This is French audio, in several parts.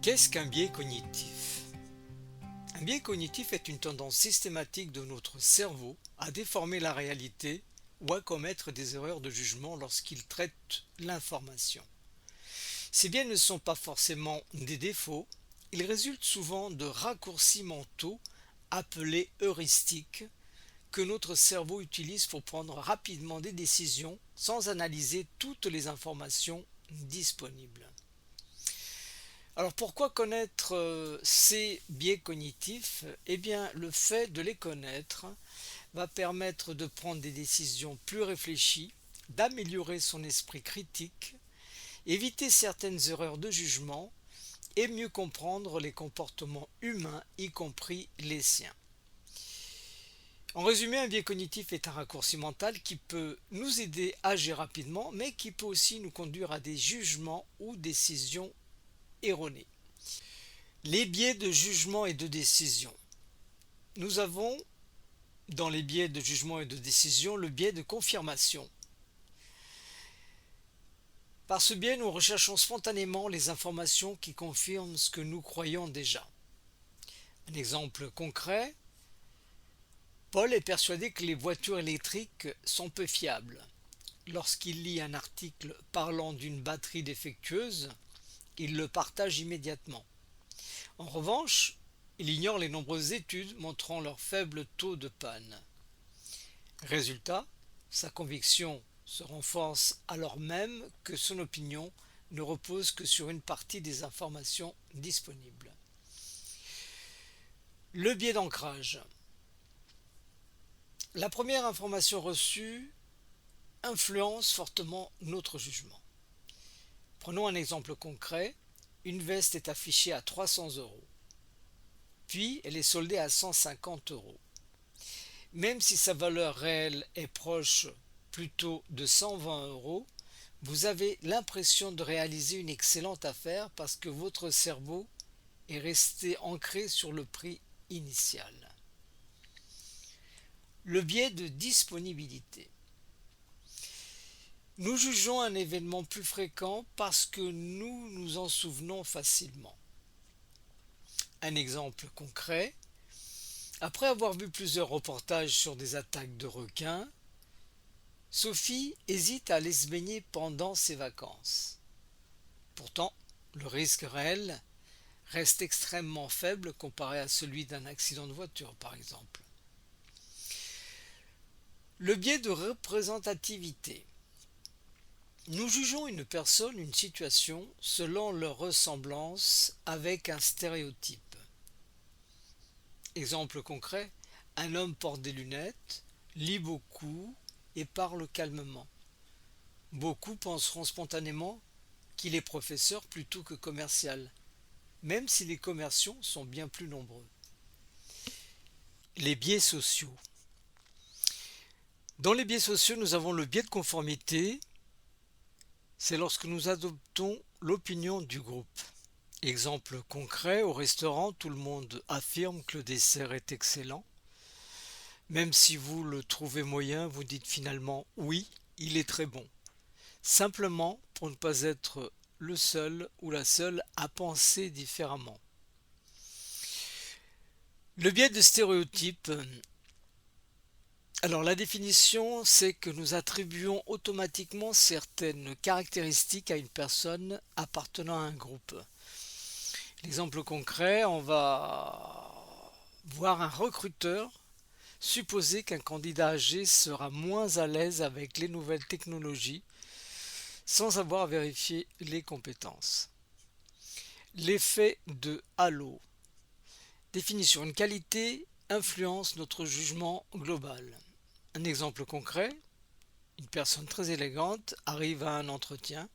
Qu'est-ce qu'un biais cognitif? Un biais cognitif est une tendance systématique de notre cerveau à déformer la réalité ou à commettre des erreurs de jugement lorsqu'il traite l'information. Ces biais ne sont pas forcément des défauts, ils résultent souvent de raccourcis mentaux appelés heuristiques que notre cerveau utilise pour prendre rapidement des décisions sans analyser toutes les informations disponibles. Alors pourquoi connaître ces biais cognitifs? Eh bien, le fait de les connaître va permettre de prendre des décisions plus réfléchies, d'améliorer son esprit critique, éviter certaines erreurs de jugement et mieux comprendre les comportements humains, y compris les siens. En résumé, un biais cognitif est un raccourci mental qui peut nous aider à agir rapidement, mais qui peut aussi nous conduire à des jugements ou décisions erronées. Les biais de jugement et de décision. Nous avons, dans les biais de jugement et de décision, le biais de confirmation. Par ce biais, nous recherchons spontanément les informations qui confirment ce que nous croyons déjà. Un exemple concret, Paul est persuadé que les voitures électriques sont peu fiables. Lorsqu'il lit un article parlant d'une batterie défectueuse, il le partage immédiatement. En revanche, il ignore les nombreuses études montrant leur faible taux de panne. Résultat, sa conviction se renforce alors même que son opinion ne repose que sur une partie des informations disponibles. Le biais d'ancrage. La première information reçue influence fortement notre jugement. Prenons un exemple concret. Une veste est affichée à 300 €. Puis, elle est soldée à 150 €. Même si sa valeur réelle est proche plutôt de 120 €, vous avez l'impression de réaliser une excellente affaire parce que votre cerveau est resté ancré sur le prix initial. Le biais de disponibilité. Nous jugeons un événement plus fréquent parce que nous nous en souvenons facilement. Un exemple concret, après avoir vu plusieurs reportages sur des attaques de requins, Sophie hésite à aller se baigner pendant ses vacances. Pourtant, le risque réel reste extrêmement faible comparé à celui d'un accident de voiture, par exemple. Le biais de représentativité. Nous jugeons une personne, une situation, selon leur ressemblance avec un stéréotype. Exemple concret, un homme porte des lunettes, lit beaucoup et parle calmement. Beaucoup penseront spontanément qu'il est professeur plutôt que commercial, même si les commerciaux sont bien plus nombreux. Les biais sociaux. Dans les biais sociaux, nous avons le biais de conformité. C'est lorsque nous adoptons l'opinion du groupe. Exemple concret, au restaurant, tout le monde affirme que le dessert est excellent. Même si vous le trouvez moyen, vous dites finalement oui, il est très bon. Simplement pour ne pas être le seul ou la seule à penser différemment. Le biais de stéréotype. Alors la définition, c'est que nous attribuons automatiquement certaines caractéristiques à une personne appartenant à un groupe. L'exemple concret, on va voir un recruteur supposer qu'un candidat âgé sera moins à l'aise avec les nouvelles technologies sans avoir vérifié les compétences. L'effet de halo. Définition. Une qualité influence notre jugement global. Un exemple concret, une personne très élégante arrive à un entretien.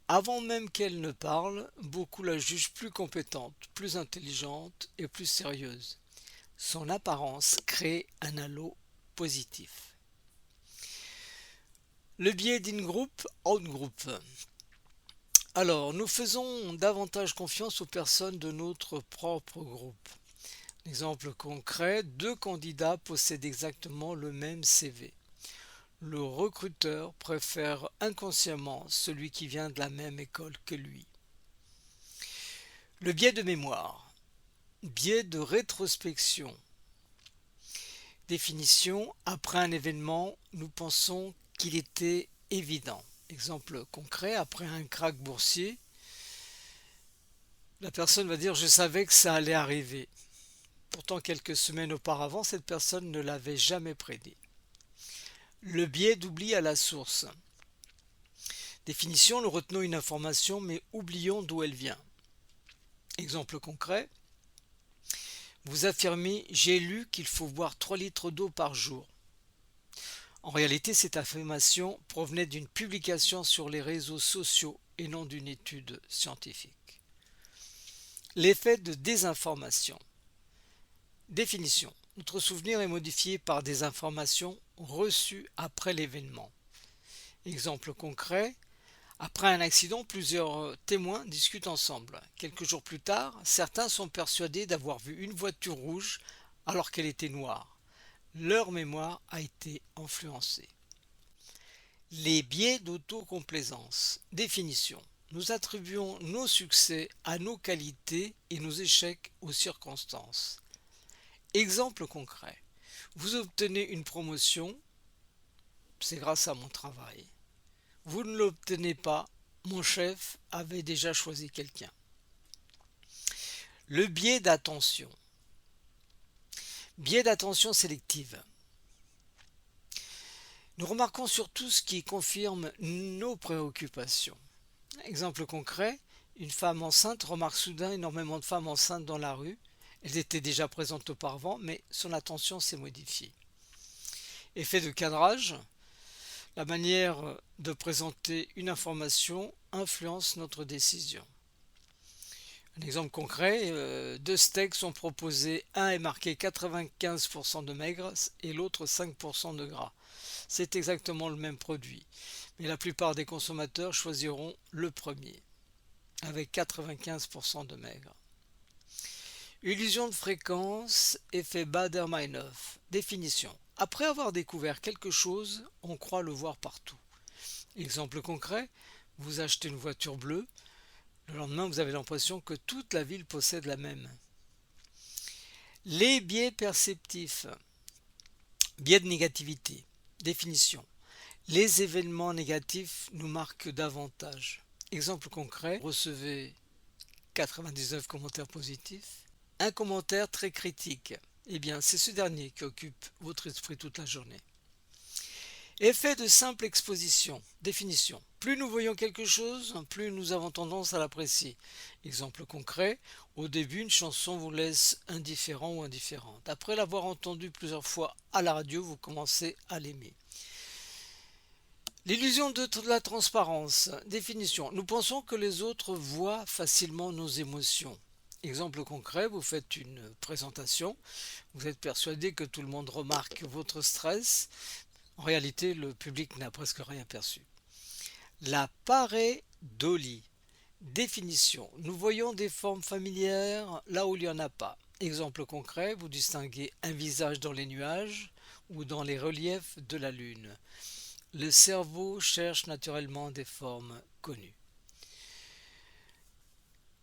Avant même qu'elle ne parle, beaucoup la jugent plus compétente, plus intelligente et plus sérieuse. Son apparence crée un halo positif. Le biais d'in-group, out-group. Alors, nous faisons davantage confiance aux personnes de notre propre groupe. Exemple concret, deux candidats possèdent exactement le même CV. Le recruteur préfère inconsciemment celui qui vient de la même école que lui. Le biais de mémoire. Biais de rétrospection. Définition. Après un événement, nous pensons qu'il était évident. Exemple concret, après un krach boursier, la personne va dire « je savais que ça allait arriver ». Pourtant, quelques semaines auparavant, cette personne ne l'avait jamais prédit. Le biais d'oubli à la source. Définition, nous retenons une information mais oublions d'où elle vient. Exemple concret, vous affirmez « j'ai lu qu'il faut boire 3 litres d'eau par jour ». En réalité, cette affirmation provenait d'une publication sur les réseaux sociaux et non d'une étude scientifique. L'effet de désinformation. Définition. Notre souvenir est modifié par des informations reçues après l'événement. Exemple concret. Après un accident, plusieurs témoins discutent ensemble. Quelques jours plus tard, certains sont persuadés d'avoir vu une voiture rouge alors qu'elle était noire. Leur mémoire a été influencée. Les biais d'autocomplaisance. Définition. Nous attribuons nos succès à nos qualités et nos échecs aux circonstances. Exemple concret. Vous obtenez une promotion, c'est grâce à mon travail. Vous ne l'obtenez pas, mon chef avait déjà choisi quelqu'un. Le biais d'attention. Biais d'attention sélective. Nous remarquons surtout ce qui confirme nos préoccupations. Exemple concret, une femme enceinte remarque soudain énormément de femmes enceintes dans la rue. Elles étaient déjà présentes auparavant, mais son attention s'est modifiée. Effet de cadrage. La manière de présenter une information influence notre décision. Un exemple concret, 2 steaks sont proposés, un est marqué 95% de maigre et l'autre 5% de gras. C'est exactement le même produit, mais la plupart des consommateurs choisiront le premier, avec 95% de maigre. Illusion de fréquence, effet Baader-Meinhof. Définition. Après avoir découvert quelque chose, on croit le voir partout. Exemple concret, vous achetez une voiture bleue, le lendemain vous avez l'impression que toute la ville possède la même. Les biais perceptifs. Biais de négativité. Définition. Les événements négatifs nous marquent davantage. Exemple concret, vous recevez 99 commentaires positifs. Un commentaire très critique, eh bien c'est ce dernier qui occupe votre esprit toute la journée. Effet de simple exposition. Définition. Plus nous voyons quelque chose, plus nous avons tendance à l'apprécier. Exemple concret, au début une chanson vous laisse indifférent ou indifférente. Après l'avoir entendue plusieurs fois à la radio, vous commencez à l'aimer. L'illusion de la transparence. Définition. Nous pensons que les autres voient facilement nos émotions. Exemple concret, vous faites une présentation, vous êtes persuadé que tout le monde remarque votre stress. En réalité, le public n'a presque rien perçu. La pareidolie. Définition. Nous voyons des formes familières là où il n'y en a pas. Exemple concret, vous distinguez un visage dans les nuages ou dans les reliefs de la lune. Le cerveau cherche naturellement des formes connues.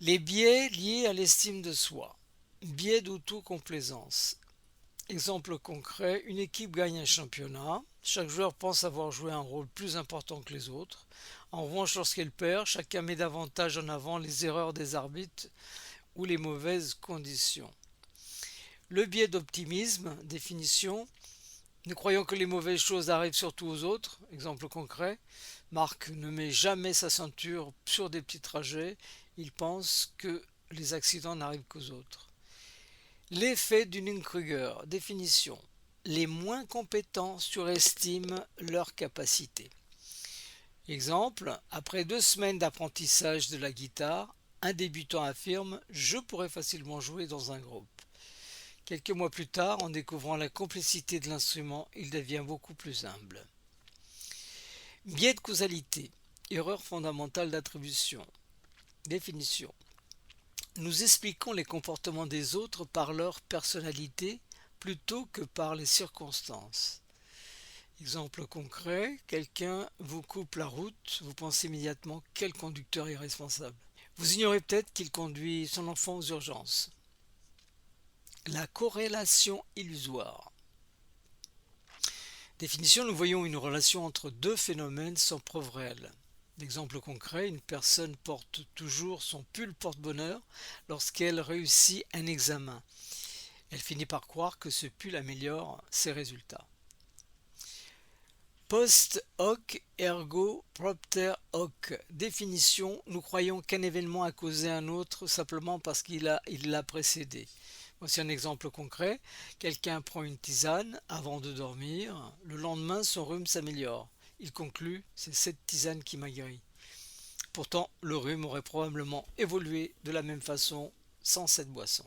Les biais liés à l'estime de soi. Biais d'autocomplaisance. Exemple concret, une équipe gagne un championnat. Chaque joueur pense avoir joué un rôle plus important que les autres. En revanche, lorsqu'elle perd, chacun met davantage en avant les erreurs des arbitres ou les mauvaises conditions. Le biais d'optimisme, définition. Nous croyons que les mauvaises choses arrivent surtout aux autres. Exemple concret, Marc ne met jamais sa ceinture sur des petits trajets. Il pense que les accidents n'arrivent qu'aux autres. L'effet Dunning-Kruger. Définition. Les moins compétents surestiment leurs capacités. Exemple, après 2 semaines d'apprentissage de la guitare, un débutant affirme « Je pourrais facilement jouer dans un groupe ». Quelques mois plus tard, en découvrant la complexité de l'instrument, il devient beaucoup plus humble. Biais de causalité. Erreur fondamentale d'attribution. Définition. Nous expliquons les comportements des autres par leur personnalité plutôt que par les circonstances. Exemple concret, quelqu'un vous coupe la route, vous pensez immédiatement quel conducteur irresponsable. Vous ignorez peut-être qu'il conduit son enfant aux urgences. La corrélation illusoire. Définition, nous voyons une relation entre deux phénomènes sans preuve réelle. Exemple concret, une personne porte toujours son pull porte-bonheur lorsqu'elle réussit un examen. Elle finit par croire que ce pull améliore ses résultats. Post hoc ergo propter hoc. Définition, nous croyons qu'un événement a causé un autre simplement parce qu'il l'a précédé. Voici un exemple concret. Quelqu'un prend une tisane avant de dormir. Le lendemain, son rhume s'améliore. Il conclut, c'est cette tisane qui m'a guéri. Pourtant, le rhume aurait probablement évolué de la même façon sans cette boisson.